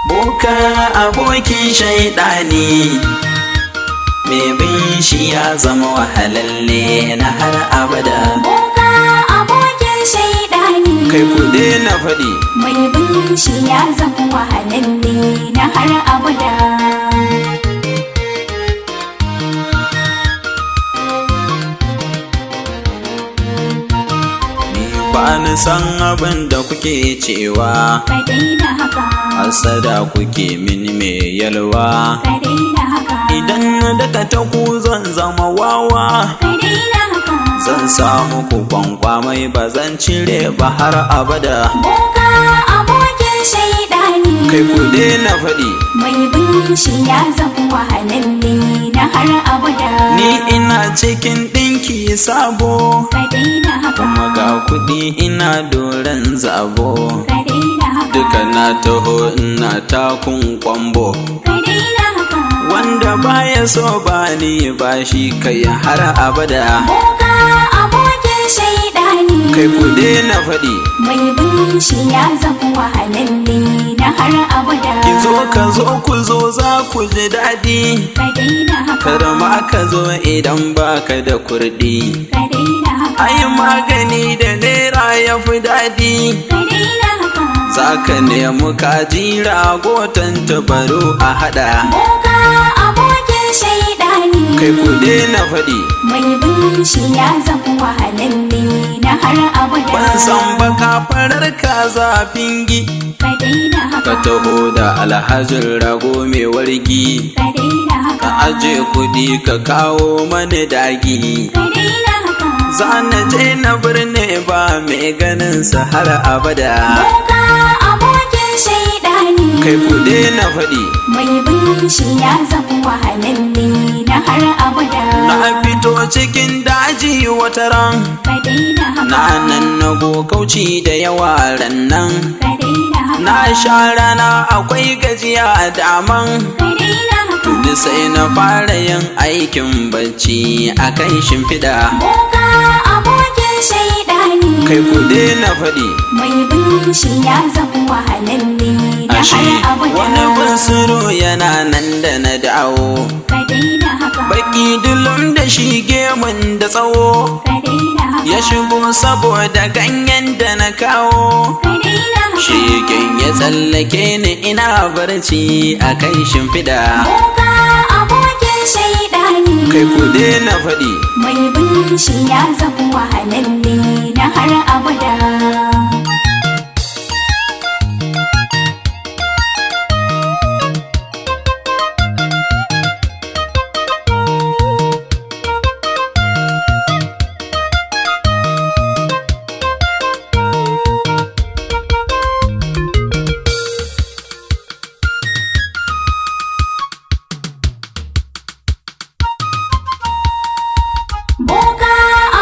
Boka abokin shaidani, mai bin shi ya zama wahalalle na har abada. Boka abokin shaidani, Kai ku daina faɗi. mai bin shi ya zama wahalalle na har abada. Ba ni san abin da kuke cewa, Ka daina haka, hasada kuke min mai yalwa. ka daina haka, Idan na daga ta ku zan zama wawa, ka daina haka. zan samu ku kwankwamai ba zan cire ba har abada. Boka abokin shaidani, Kai ku daina faɗi. mai bin shi ya zama wahalalle na har abada. Ni ina cikin ɗinki sabo, Ka daina haka, kuma ga kuɗi ina doron zabo. ka daina haka, Duka na taho ina takun kwambo, ka daina haka. wanda baya so ba ni ba shi kai har abada. Boka abokin shaidani, Kai ku daina faɗi. mai bin shi ya zama wahalalle na har abada. Ki zo ka zo ku zo za ku ji daɗi, Ka daina haka, kar ma ka zo idan baka da kurɗi. ka daina haka, Ai magani da naira ya fi daɗi, ka daina haka. za ka nemi kaji ragotan tabaru a haɗa. Boka abokin shaidani, Kai ku daina faɗi. mai bin shi ya zama wahalalle na har abada. Ban san baka farar kaza fingi, Ka daina haka, ka taho da alhajin rago mai wargi. ka daina haka, Ka aje kuɗi ka kawo mani dagi. ka daina haka. Za na je na birni ba mai ganin sa har abada. Boka abokin shaidani, Kai ku daina faɗi. mai bin shi ya zama wahalalle na har abada. Na fito cikin daji wata ran, Ka daina haka, na nan na kauci da yawa rannan. ka daina haka, Na sha rana akwai gajiya a daman, ka daina haka. tuni sai na fara yin aikin bacci a kan shimfiɗa. Boka abokin shaidani, Kai ku daina faɗi. mai bin shi ya zama wahalalle na Ashe har abada. wani bunsuru yana nan da na dawo, Ka daina haka, baki dulum da shi gemun da tsawo. ka daina haka, Ya shigo saboda ganyen da na kawo, ka daina haka. shigen ya tsallake ni ina barci a kan shimfiɗa. Boka abokin shaidani, Kai ku daina faɗi. mai bin shi ya zama wahalalle na har abada. Boka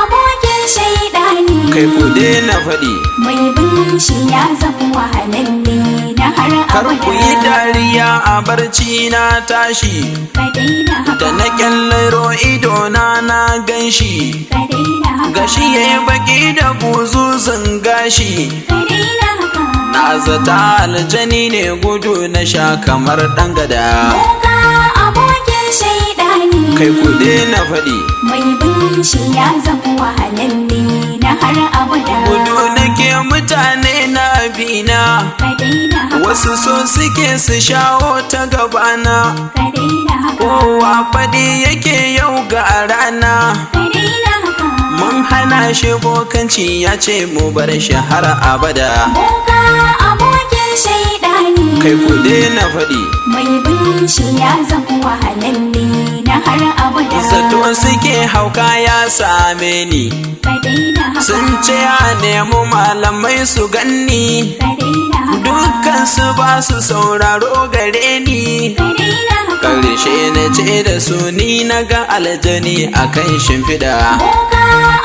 abokin shaidani, Kai ku daina faɗi. mai bin shi ya zama wahalalle na har Kar abada. ku yi dariya a barci na tashi, Ka daina haka, da na kyallaro idona na ganshi. ka daina haka, Gashi ya yi baki da buzuzun gashi, ka daina haka. na zata aljani ne gudu na sha kamar ɗan gada. Boka abokin shaidani, Kai ku daina faɗi. mai bin shi ya zama wahalalle na har abada. Gudu nake mutane na bina, Ka daina haka, wasu so suke su shawo ta gabana. ka daina haka, Kowa faɗi yake yau ga rana, ka daina haka. mun hana shi bokanci ya ce mu bar shi har abada. Boka abokin shaidani, Kai ku daina faɗi. mai bin shi ya zama wahalalle na har abada. Zato suke hauka ya same ni, Ka daina haka, sun ce a nemi malamai su ganni. ka daina haka, Dukkan su ba su sauraro gare ni. ka daina haka. Karshe na ce da su ni na ga aljani a kan shimfiɗa. Boka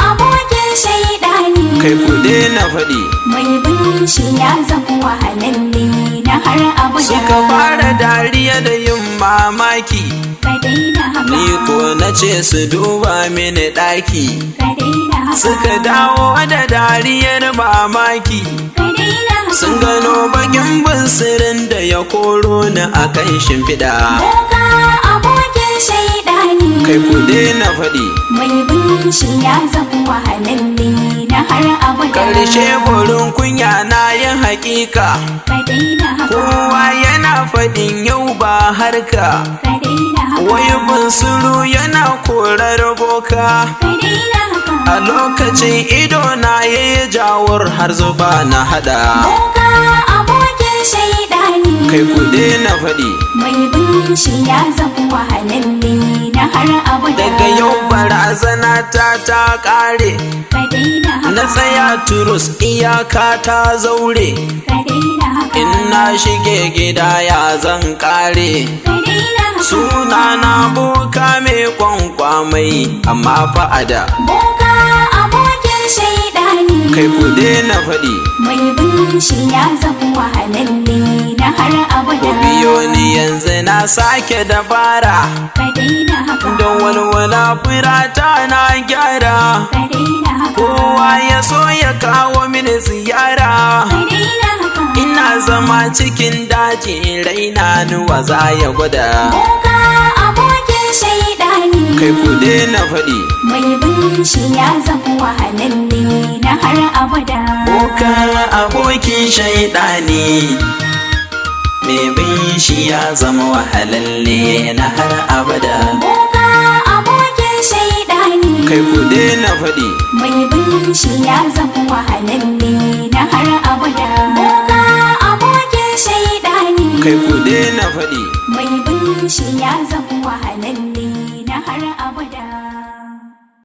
abokin shaidani, Kai ku daina faɗi. mai bin shi ya zama wahalalle na har abada. Suka fara dariya da yin mamaki, Ka daina haka, ni ko na ce su duba mini ɗaki. ka daina haka, Suka dawo da dariyar mamaki, ka daina haka. sun gano bakin bunsirin da ya koro ni akan shimfiɗa. Boka abokin shaidani, Kai ku daina faɗi, mai bin shi ya zama wahalalle na har abada. ƙarshe burin kunya na yin haƙiƙa. Ka daina haka, Kowa yana faɗin yau ba harka. ka daina haka, Wai bunsuru yana korar boka. ka daina haka. A lokacin ido na yayi jawur har zuba na hada. Boka abokin shaidani, Kai ku daina faɗi, mai bin shi ya zama wahalalle na har abada. daga yau barazana ta ƙare. Ka daina haka, Na tsaya turus iyaka ta zaure. ka daina haka, In na shige gida ya zan ƙare. ka daina haka. Suna na boka mai kwankwamai amma fa'ada. Boka abokin shaidani, Kai ku daina faɗi, mai bin shi ya zama wahalalle na har abada. ku biyo ni yanzu na sake dabara. Ka daina haka, Don walwala firata na gyara. ka daina haka, Kowa ya so ya kawo mini ziyara. ka daina haka. Ina zama cikin daji raina nuwa za ya gwada. Boka abokin shaidani, Kai ku daina faɗi, mai bin shi ya zama wahalalle na har abada. boka abokin shaidani. Mai bin shi ya zama wahalalle na har abada. Boka abokin shaidani, Kai ku daina faɗi, mai bin shi ya zama wahalalle na har abada. Boka abokin shaidani, kai ku daina faɗi. mai bin shi ya zama wahalalle na har abada.